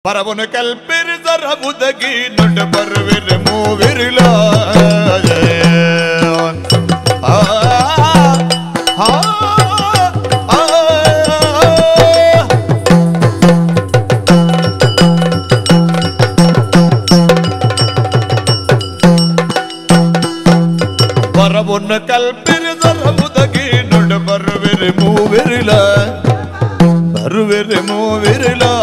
Paravona kalpir zara budagi nod parvir movirla Paravona kalpir zara budagi nod parvir movirla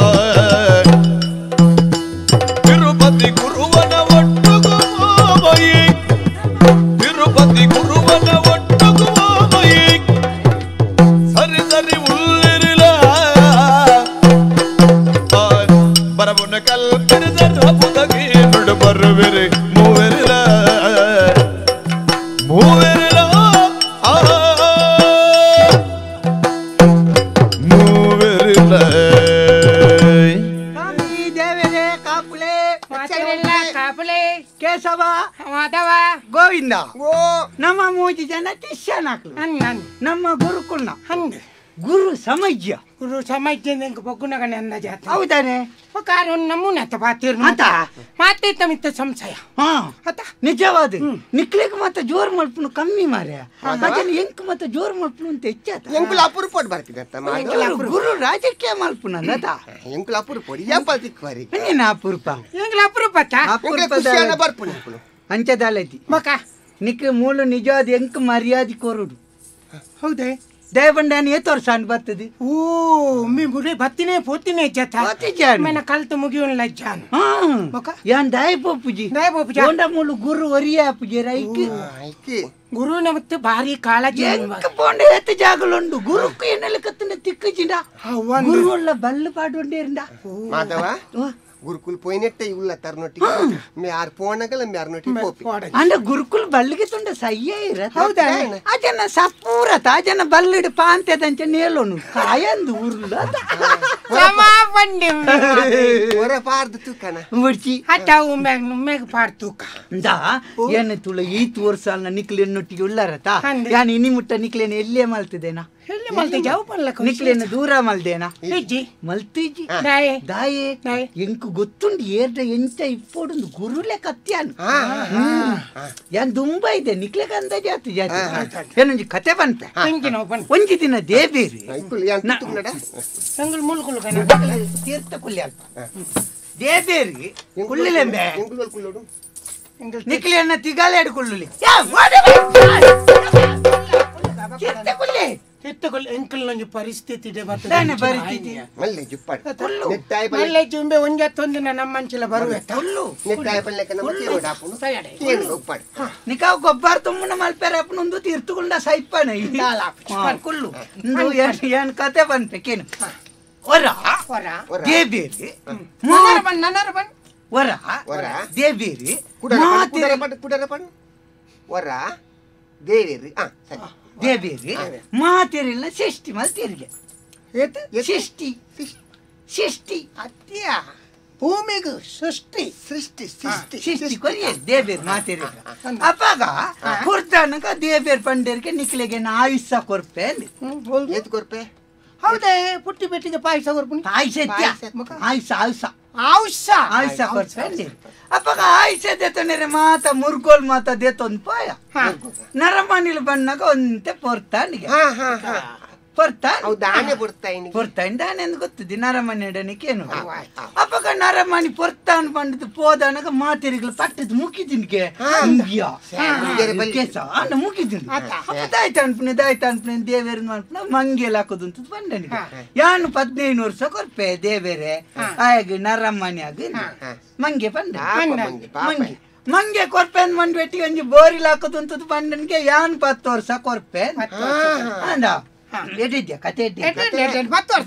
Tirupati Guruvana Vattugumayi Tirupati Guruvana Vattugumayi Sari Sari Ullirila Paravuna Kalpiri Zarabudagi Nudu Parviri Movirila Movirila Kesava, Madava, Govinda, Nama Moji Jana Tishanaklu, Nama Gurukulna, Guru Samajya, Guru Samajya Bokunagana Jat. How done? Pakaron Namuna Tapatir Mata, Mati Tamita Samsaya. Hata Nijavadi, Niklik Mata Jormal Punu Kami Maria, Hajan Yankmata Jormal Pun Techat, Yankulapur Pot Barkata, Guru Raja Kamal Punanata, Yankulapur Pot, Yapati Quari, Napurpa, Yanglapurpata, Pushana Barpun, Anchadalati, Maka, Nik Mulu Nija, the Yank Maria di Korudu. How they? Devandan Yetor San Batadi. Oh, Mimure Batine Potine Jata. What is Jan? Manakaltumugion like Jan. Yan Daipo Puji. Daipo Puja. Wanda Mulu Guru Oria Pujeraiki. Guru Namat Bari Kala Jan. Kaponde at the Jagalundu. Guru Kinelakatan Tikajinda. Guru La Ballapado Denda. Madava? Gurukul Poinetta, you will alternate. May are Ponagal and Marnoti Pope. And a Gurukul Ballikatunda Sayera. How then? Ajana Sapura, Tajana Ballid Pante than Chanelon. Kayan Durla. Sama Vandim. What a part to Kana? Virchi. Hatau make part to Da, Yanatula eat worse on a nickel notularata. Yan inimuta nickel and Elia Maltedena. Nickel and Dura Maldena. Maltiji. Dae. Yanku Gutund year the Yencha Ford and Guru Lekatian. Yan Dumbai, the Nickel and the Jat. Yan Katavan. Thinking open. When it in a day, baby. Single Mulkul. Here's the Kuliak. Deberry, Kulilembe. Nickel and a Tigalad Kulli. Yeah, whatever. Typical uncle on your Paristiti debat. Then a Paristiti. Let you be one yet on the Namanchilla Barueta. Netai like an amateur. Nicao Bartomuna Malperapundu Tirtunda Saipana. Kulu. No Yan Katavan Pekin. Ora, Deberry. None. Ora, Deberry. Put a Wara, Devi. Deberry. Material 60 Maltiria. 60. Atia. Who make 60? 60 Korea, Deber material. Apaga, Kurtanaka, Deber Panderka, Nicklegan, Aisa Corpen. Yet Corpe. How they put to betting a pies over? I said, Aisa. Ausa Corpen. Apaga, I said that on a Mata, Murgol Mata deton Paya. Naramanil Banagon, the Portaniga. Portan? Oh, Dana Portain. Portan and got to the Naraman and Nikeno. Apaga Naramani Portan wanted to pour the material fact is Mukidinke. India. And the Mukidin. Daitan, they were not Mangela couldn't find Yan Patnain or Socorpe, they were I again Naramania again. Mange Panda. Mange Corpen 120 and you bori Lakotun to the Pandan Yan Pator Sacorpen. And Edidia, Cated, Pator.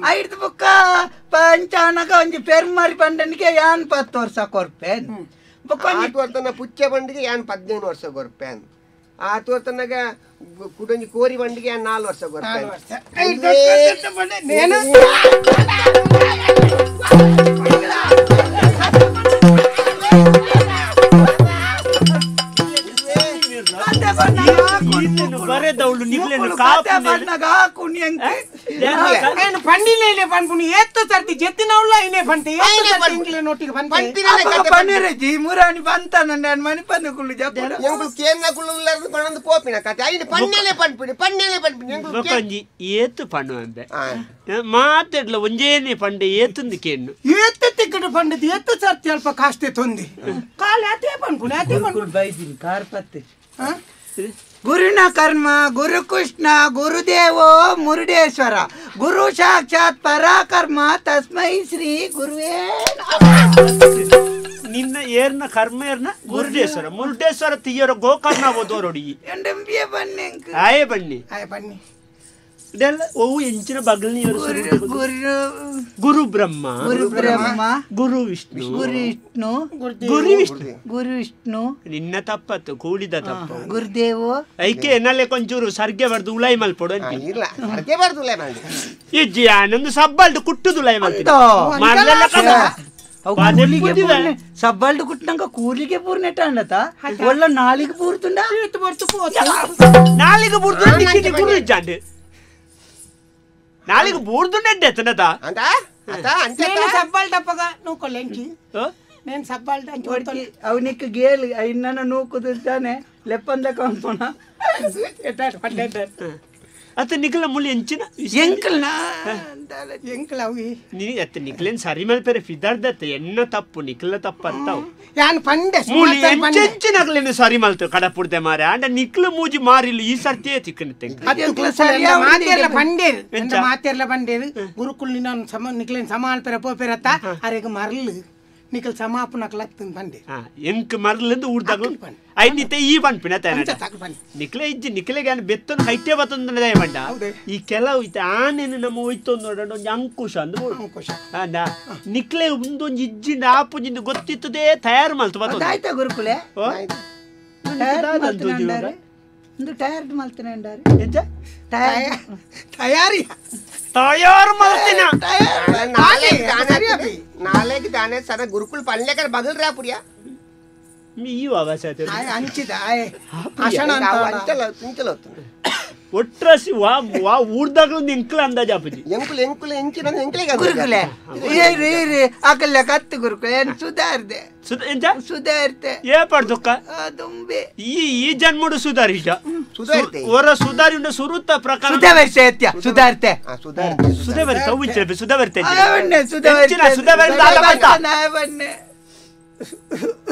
I the Boca, Panchanaga and the Permari Pandanke and Pator Sacorpen. Bocana Pucha Bandiki and Padin or Sagorpen. Atwatanaga couldn't Kori Bandiki and all or Sagorpen. Bare daulu nikle ne kaap ne naga kuniyanki ಏನು ಪಂಡಿಲೇನೆ ಪನ್ಪುನಿ ಏತ್ತು ಸರ್ತಿ ಜೆತ್ತಿನವುಲ್ಲ ಐನೆ ಪಂತೆ ಏತ್ತು ಸರ್ತಿ ಇಂಗ್ಲೆ ನೋಟಿಗೆ ಪಂತೆ ಪನ್ನಿರಜಿ ಮುರಾನಿ ಬಂತ ನನ್ನ ಮನೆ ಪಂದು ಕುಳ್ಳು ಜಪ್ಪಡ ಎಂಗಳು ಕೇನ್ನ ಕುಳ್ಳುಲ್ಲದು ಪಣಂದು ಪೋಪಿನ ಕತೆ ಐನೆ ಪನ್ನೆಲೆ ಪನ್ಪಿನಿ ಬೊಕೊಂಜಿ ಏತು ಪಣ್ಣು ಅಂದೆ ಮಾತಾಡ್ಲ ಒಂಜೇನೆ ಪಂಡೆ ಏತುಂದು ಕೇನು ಏತ್ತು ತಿಕ್ಕಡು ಪಂಡಿದ್ದು ಏತ್ತು ಸರ್ತಿ ಅಲ್ಪ ಕಾಸ್ತೆ ತೊಂದಿ ಕಾಲ ಅದೇ ಪನ್ಪುನಿ ಅದೇ ಪನ್ಪುನಿ ಬೈದಿನಿ ಕಾರ್ಪತ್ತೆ ಗುರುನ ಕರ್ಮ ಗುರು ಕೃಷ್ಣ ಗುರುದೇವೋ ಮುರುಡೇಶ್ವರ ಗುರು ಸಾಕ್ಷಾತ್ ಪರಾಕರ್ಮ ತಸ್ಮೈ ಶ್ರೀ ಗುರುವೇ ನಿನ್ನ ಏರ್ನ ಕರ್ಮ ಏರ್ನ ಮುರುಡೇಶ್ವರ ತೀಯರ ಗೋಕರ್ಣ ಓದೋರೊಡಿ ಎಂಡಂಬಿಯ ಬನ್ನಿ ಆಯೆ ಬನ್ನಿ ಬನ್ನಿ ಇದೆಲ್ಲ ಓವು ಎಂಚಿನ ಬಗಲ್ ಗುರು ಬ್ರಹ್ಮ ಗುರು ವಿಷ್ಣು ಗುರು ವಿಷ್ಣು ನಿನ್ನ ತಪ್ಪತ್ತು ಕೂಡಿದ ತಪ್ಪು ಗುರುದೇವೋ ಐಕೆ ಎನ್ನಲ್ಲೇ ಕೊಂಚೂರು ಸರ್ಗೆ ಬರ್ದು ಉಳಾಯಿ ಮಲ್ಪೊಡು ಇಜ್ಜಿ ಆನಂದು ಸಬ್ಬಲ್ದು ಕುಟ್ಟುದು ಉಳಾಯಿ ಮಲ್ಪಿದ ಸಬ್ಬಲ್ಡು ಕುಟ್ಟಂಗ ಕೂಲಿಗೆ ಪೂರ್ನೆಟ ಅಂಡತ ಒಳ್ಳ ನಾಳಿಗೆ ಪೂರ್ತುಂಡ ನಾಳಿಗೆ ಪೂರ್ತು ಗುರು ಇಜ್ಜಾಂಡು ನಾಳೆಗೆ ಬೂರ್ದುಂಡೆ ಎತ್ತನತ నేను సబ్బాల్టప్పగా నువ్వు కొల్లెంకి నేను సబ్బాల్ట ಅವನಿಕ್ಕೆ ಗೇಲ್ ಇನ್ನನ ನೂಕುದಿದ್ದಾನೆ ಲೆಪ್ಪಂದ ಕಾಣ್ಪೋಣ ಅತ್ತ ನಿಖಲ ಮುಳ್ಳಿ ಎಂಚಿನ ಎಂಕಲ್ನ ಎಂಕಲ್ ಅವಿ ನೀ ಅತ್ತ ನಿಖಲೇನ್ ಸರಿ ಮೇಲೆ ಪೇರೆ ಫಿದಾರ್ದತ್ತೆ ಎನ್ನ ತಪ್ಪು ನಿಖಲ ತಪ್ಪು ಅಂತಾವು ಯಾನ್ ಪಂಡೆ ಮುಳ್ಳಿ ಎಂಚಿನಗ್ಲೇನು ಸರಿ ಮಲ್ತು ಕಡಪುಡ್ದೆ ಮಾರೆ ಅಂಡ ನಿಖಲ ಮೂಜಿ ಮಾರಿಲ್ಲ ಈ ಸರ್ತಿಯೇ ತಿಕ್ಕನಿತ್ತೆ ಮಾತೆರ್ಲ ಪಂಡೇರು ಎಂತ ಮಾತೆರ್ಲ ಪಂಡೇರು ಗುರುಕುಲ್ ನಾನು ನಿಖಲೇನ್ ಸಮಾಲ್ ಪೆರ ಪೋಪೆರತ್ತ ಅರೆಗ ಮರ್ಲು ನಿಖಲ್ ಸಮಾಪನಕ್ ಲತ್ತನ್ ಪಂಡೆ ಎಂಕ್ ಮರ್ಲಿಂದ ಊರ್ದಾಗ ಐನಿತೆ ಈ ಪನ್ಪಿನ ನಿಖಲೆ ಇಜ್ಜಿ ನಿಖಲೆಗೆ ಏನು ಬೆತ್ತನ್ನು ಹೈಟೆ ಬತ್ತೊಂದು ಬಂಡ ಈ ಕೆಲವು ಐತೆ ಆನೇನು ನಮ್ಮ ಹೋಯ್ತೊಂದು ನೋಡೋಣ ಒಂದು ಅಂಕುಶ ಅಂದ ಅಂದ ನಿಖಲೆ ಒಂದೊಂದು ಇಜ್ಜಿಂದ ಆಪುಜಿಂದ ಗೊತ್ತಿತ್ತದೇ ತಯಾರು ಮಲ್ತು ಬತ್ತ ಆಯ್ತಾ ಗುರುಕುಲೆ ಒಂದು ಟೈರ್ ಮಲ್ತನೆ ಅಂಡಾರೆ ಎಂತ ತಯಾರಿ ತಯಾರು ಮಲ್ತಿನ ನಾಳೆಗೆ ದಾನೆ ಸರ ಗುರುಕುಲ್ ಪಲ್ಲೆಕರ ಬಗಲ್ ರಾ ಪುಡಿಯಾ ಈ ಆವಾಸ ಅಂಚಿದ ಆಶಣ ಅಂತ ಒಟ್ರಾಸಿ ವಾ ಊರ್ದಾಗ ಒಂದು ಎಂಕ್ಲ ಅಂದಾಜ ಅಪ್ಪಜಿ ಎಂಕುಲ್ ಎಂಚಿನ ಎಂಕ್ಲಿಗೆ ಗುರುಕುಲೆ ಏರಿ ಆಕಲ್ಲ ಕತ್ತು ಗುರುಕುಲೆ ಸುಧಾರ್ದೆ ಎಂತ ಸುಧಾರ್ತೆ ಏ ಪಡ್ದುಕ್ಕ ತುಂಬೆ ಈ ಜನ್ಮಡು ಸುಧಾರಿಜ ಹೊರ ಸುಧಾರಿ ಉಂಡ ಸುರುತ್ತ ಪ್ರಕಾರ ಸುಧಾರಿಸೇತ್ಯ ಸುಧಾರ್ತೆ ಸುಧಾವರ್ತ ಉಂಚೆ ಸುಧಾವರ್ತೆ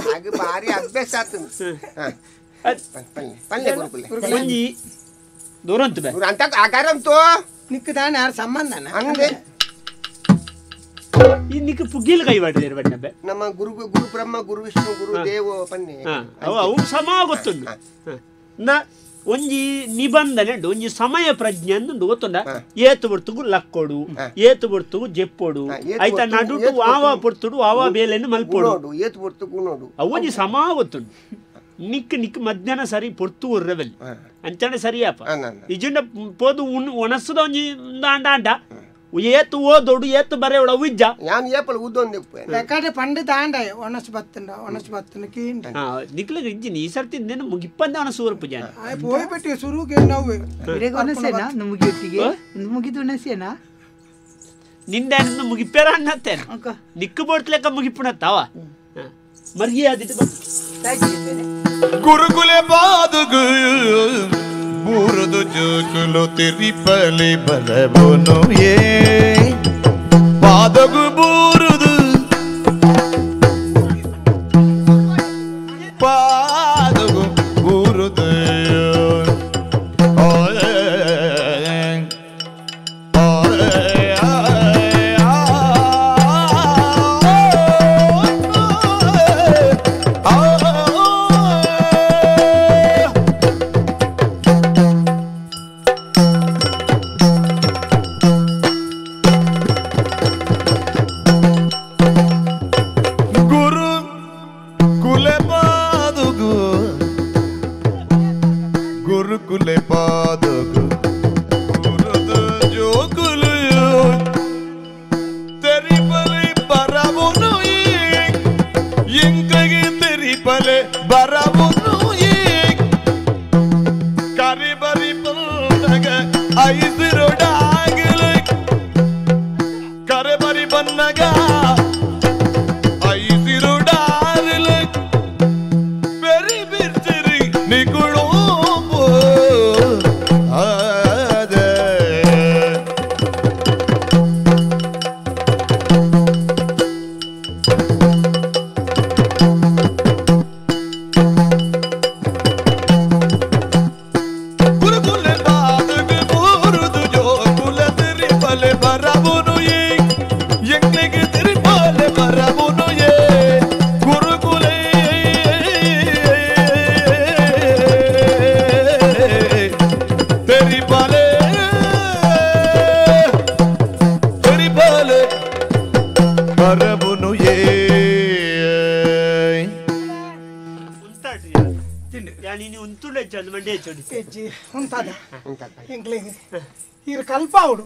ಹಾಗೆ ಭಾರಿ ಅಭ್ಯಾಸ ಆತು ಪಲ್ಲೆ ಗುರುಕುಲೆ ಒಂಜಿ ದೂರಂತ ಬೇ ಅಂತ ಆಕಾರಂತೋ ನಿಕ್ಕದಾನ ಯಾರ ಸಂಬಂಧನ ಹಂಗೆ ಈ ನಿಕ್ಕ ಪುಗ್ಗಿಲ್ ಕೈ ಮಾಡಿದ್ರು ಬಣ್ಣಬೆ ನಮ್ಮ ಗುರು ಬ್ರಹ್ಮ ಗುರು ವಿಷ್ಣು ಗುರು ದೇವ ಪನ್ನೆ ಅವು ಸಮ ಗೊತ್ತುಂಡು ನ ಒಂಜಿ ನಿಬಂಧನೆ ಉಂಡು ಒಂಜಿ ಸಮಯ ಪ್ರಜ್ಞೆ ಅಂದು ಗೊತ್ತುಂಡ ಏತು ಬರ್ತುಗು ಲಕ್ಕೊಡು ಏತು ಬರ್ತುಗು ಜೆಪ್ಪೊಡು ಆಯ್ತಾ ನಡುಟು ವಾವ ಪೊರ್ತುಡು ವಾವ ಬೇಲೆನ್ನು ಮಲ್ಪೊಡು ಏತು ಬರ್ತುಗು ನೋಡು ಅವೊಂಜಿ ಸಮ ಗೊತ್ತುಂಡು ನಿಕ್ ಮಧ್ಯಾಹ್ನ ಸರಿ ಪೊರ್ತು ಉರ್ರವೆಲ್ಲಿ ಅಂಚನೆ ಸರಿಯಪ್ಪ ಇಜುಂಡ ಪೋದು ಒಣಸದ ಒಂಜಿ ಅಂಡ ಅಂಡ ಏತು ಓದೋಡು ಏತು ಬರೆ ಒಡ ಉಜ್ಜ ಯಾನ್ ಏಪಲ್ ಉದ್ದೊಂದು ಬೇಕಾದ್ರೆ ಪಂಡು ತಾಂಡ ಒಣಸು ಬತ್ತನ ಕೀಂಡ ನಿಕ್ಲಿಗೆ ಇಜ್ಜಿನ ಈ ಸರ್ತಿ ನೆನ ಮುಗಿಪ್ಪಂದ ಅವನ ಸೂರ ಪೂಜಾನ ಹೋಗ್ಬಿಟ್ಟು ಸುರುಗೆ ನಾವು ಒಣಸೇನಾ ಮುಗಿಯೊಟ್ಟಿಗೆ ಮುಗಿದು ಒಣಸೇನಾ ನಿಂದ ಮುಗಿಪ್ಪೇರ ಅನ್ನತ್ತೇನೆ ನಿಕ್ಕು ಬೋಡ್ತ್ಲೆಕ್ಕ ಮುಗಿಪ್ಪುಣತ್ತಾವ ಮರ್ಯಾದಿಟ್ಟು ಗುರುಕುಲೆ ಬಾದುಗು ಬೂರದು ಜೋಕುಲು ತಿರಿಪಲಿ ಬಲಬೋನು ಏ ಬಾದಗು ಬೂರುದು ಬಾದಗು ಬೂರುದು ಬರಬುನು ಏ ಉಂತಾಡ್ರಿ ತಿಂಡು ಯಾನಿ ನೀ ಉಂತುಳೆ ಚಂದ ಮಂಡೆ ಚೋಡಿ ಹೆಜ್ಜೆ ಉಂತಾದ ಎಂಕ್ಲೆಗೆ ಇರು ಕಲ್ಪಾವುಡು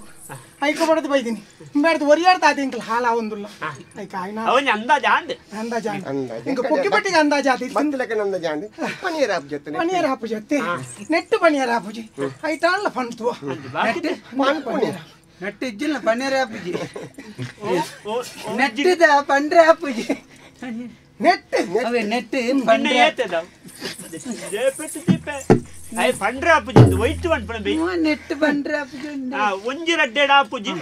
ಐಕ ಬಡದು ಬೈದಿನಿ ಬೇಡದು ಒರಿಯಾಡ್ತಾ ಅದು ಎಂಕ್ಲ ಹಾಲ ಒಂದುಲ್ಲ ಐಕ ಆಯ್ನ ಅವನ್ ಅಂದಾಜ ಆಂಡ್ ಅಂದಾಜ ಇಂಕ ಪೊಕ್ಕಿ ಪಟ್ಟಿಗೆ ಅಂದಾಜ ಆದಿ ಬಂದಲಕ್ಕೆ ನಂದ ಜಾಂಡಿ ಪನೀರ್ ಹಾಪ್ ಜೊತೆ ಪನಿಯರ್ ಹಾಪು ಜೊತೆ ನೆಟ್ಟು ಪನಿಯರ್ ಹಾಪುಜಿ ಐಟಾಳ್ಲ ಪಂತುವ ನೆಟ್ಟು ಇಜ್ಜಿಲ್ಲ ಪನ್ನೀರ್ ಆಪುಜಿ ಓ ನೆಟ್ಟಿದ ಪಂಡ್ರೆ ಆಪುಜಿ ನೆಟ್ಟು ಅವೇ ನೆಟ್ಟು ಪಂಡ ಪಂಡ್ರೆ ಏತದ ಜೇಪೆಟ್ಟು ದೀಪೆ ಐ ಪಂಡ್ರೆ ಆಪುಜಿ ವೈಟ್ ವನ್ ಪಣ ಬೈ ನೆಟ್ಟು ಪಂಡ್ರೆ ಆಪುಜಿ ಒಂಜಿ ರಡ್ಡೆಡ ಆಪುಜಿ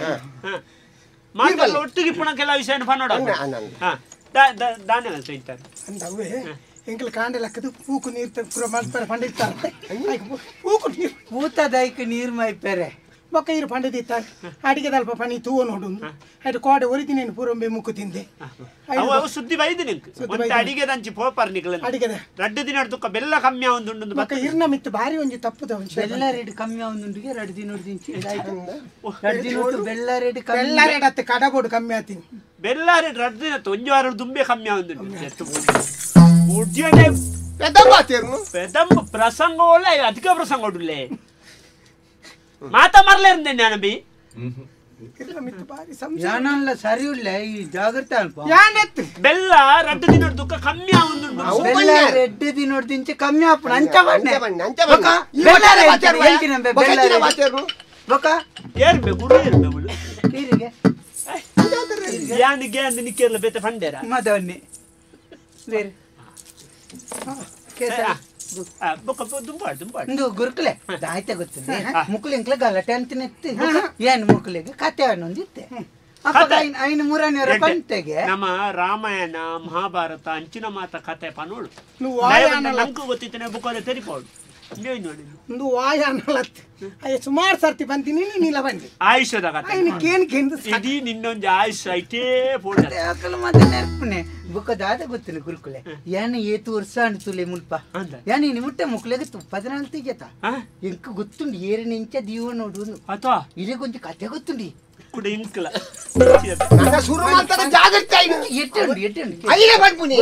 ಮಾತಲ್ಲ ಒಟ್ಟಿಗೆ ಪುಣ ಕೆಲ ವಿಷಯ ಪನ್ನೋಡ ದಾನೆ ಸೈತಾರೆ ಅಂದವೇ ಎಂಕ್ಲ ಕಾಂಡೆ ಲೆಕ್ಕದು ಪೂಕು ನೀರು ಪುರ ಮಲ್ಪರ ಪಂಡಿರ್ತಾರೆ ಪೂಕು ನೀರು ಪೂತದೈಕ್ ನೀರ್ ಮೈಪೆರೆ ಬೊಕ್ಕ ಇರು ಪಂಡಿದಿತ್ತಾರೆ ಅಡಿಗೆ ದಲ್ಪ ಪನಿ ತೂವ ನೋಡು ಅಯ್ತು ಕೋಡೆ ಒರಿದಿನೇನು ಪೂರೊಂಬೆ ಮುಕ್ಕು ತಿಂದೆ ಅವು ಸುದ್ದಿ ಬೈದು ನಿಂಕು ಮತ್ತೆ ಅಡಿಗೆ ದಂಚಿ ಪೋಪಾರ್ ನಿಕಲ ಅಡಿಗೆದ ರಡ್ಡು ದಿನ ತುಕ್ಕ ಬೆಲ್ಲ ಕಮ್ಮಿ ಆವೊಂದುಂಡು ಬೊಕ್ಕ ಇರ್ನ ಮಿತ್ತು ಬಾರಿ ಒಂಜಿ ತಪ್ಪುದ ಬೆಲ್ಲ ರೇಟ್ ಕಮ್ಮಿ ಆವೊಂದುಂಡಿಗೆ ರಡ್ದು ದಿನೋಡ್ದಿಂಚಿ ರಡ್ದು ದಿನೋಡು ಬೆಲ್ಲ ರೇಟ್ ಕಮ್ಮಿ ಎಲ್ಲ ರೇಟ್ ಅತ್ತೆ ಕಡಗೋಡು ಕಮ್ಮಿ ಆತೀನಿ ಬೆಲ್ಲಾರೆ ರಡ್ಡು ದಿನ ಒಂಜಿ ವಾರ ದುಂಬೆ ಕಮ್ಮಿ ಆವೊಂದುಂಡು ಎತ್ತು ಮುಡ್ಯನೆ పెద్దమ్మ పెదమ్మ ప్రసంగం వల్ల అధిక ప్రసంగం ఒడులే ಮಾತಾ ಮರ್ಲೇಂದೆ ನಾನಬಿ ಇರ್ನ ಮಿತ್ತು ಬಾರಿ ಸಂಶಯ ಯಾನಲ್ಲ ಸರಿ ಉಳ್ಳೆ ಈ ಜಾಗ್ರತೆ ಅಲ್ಪ ಯಾನೆತ್ತು ಬೆಲ್ಲ ರಡ್ಡು ದಿನ ದುಃಖ ಕಮ್ಮಿ ಆವೊಂದುಂಡು ಬೆಲ್ಲ ರೆಡ್ಡು ದಿನೋಡ್ದಿಂಚಿ ಕಮ್ಮಿ ಆಪುಣ ಅಂಚ ಬಣ್ಣೆ బొక్క ಬೆಲ್ಲ ರೇಟ್ ಹೇಳ್ತೀನಿ ಬೆಲ್ಲ ರೇಟ್ ಬೊಕ್ಕ ಏರ್ಬೆ ಗುರು ಏರ್ಬೆ ಬಿಡು ನೀರಿಗೆ ಯಾನಿಗೆ ಅಂದ ನಿಕ್ಕೆರ್ಲ ಬೇತೆ ಫಂಡೇರ ಮದವನ್ನಿ ಬೇರೆ ಕೇಸ ಬೊಕ್ಕ ದುಂಬಾಡ್ ದುಂಬಾಡ್ ಇಂದು ಗುರುಕುಲೆ ದಾಯ್ತ ಗೊತ್ತಿಲ್ಲ ಮುಕ್ಳು ಇಂಕ್ಲೆ ಗಲಾಟೆ ಅಂತ ನೆತ್ತಿ ಏನು ಮುಕ್ಳಿಗೆ ಕತೆ ಅನ್ನೊಂದಿತ್ತೆ ಅಪ್ಪ ಐನು ಮೂರನೇ ಪಂಟೆಗೆ ನಮ್ಮ ರಾಮಾಯಣ ಮಹಾಭಾರತ ಅಂಚಿನ ಮಾತ ಕತೆ ಪನೋಳು నువ్వు ನಂಕು ಗೊತ್ತಿತ್ತನೆ ಬುಕ್ಕೋಲೆ ತೆರಿಪೋಡು ನೀವು ನೋಡಿ నువ్వు వాయానలత్ అయ్య సుమారు సర్తి పంతిని నిలబండి ಆಯುಷದ ಕತೆ ఆయన కేన్ కేంద్ర ಇಡೀ ನಿನ್ನೊಂದು ಆಯುಷ ಐಟೇ ಪೋಡ ಅಕಲ್ ಮತ್ತೆ ನೆರ್ಪನೆ ಬುಕ್ಕ ದಾದ ಗೊತ್ತಿಲ್ಲ ಗುರುಕುಲೆ ಏನು ಏತು ವರ್ಷ ಅನ್ಸುಲೆ ಮುಲ್ಪ ಯಾನು ಇನ್ನು ಮುಟ್ಟೆ ಮುಕ್ಲೆಗೆ 14 ತೆಗೆತ ಇಂಕ ಗೊತ್ತುಂಡು ಏರಿನ ಇಂಚ ದೀವ ನೋಡು ಅಥವಾ ಇಲ್ಲಿ ಕೊಂಚ ಕತೆ ಗೊತ್ತುಂಡಿ ಕೂಡ ಇಂಕಲ ಶುರು ಮಾಡ್ತಾರೆ ಜಾಗ್ರತೆ ಎಟ್ಟುಂಡು ಎಟ್ಟುಂಡು ಅಲ್ಲಿಗೆ ಬಂದ್ಬಿನಿ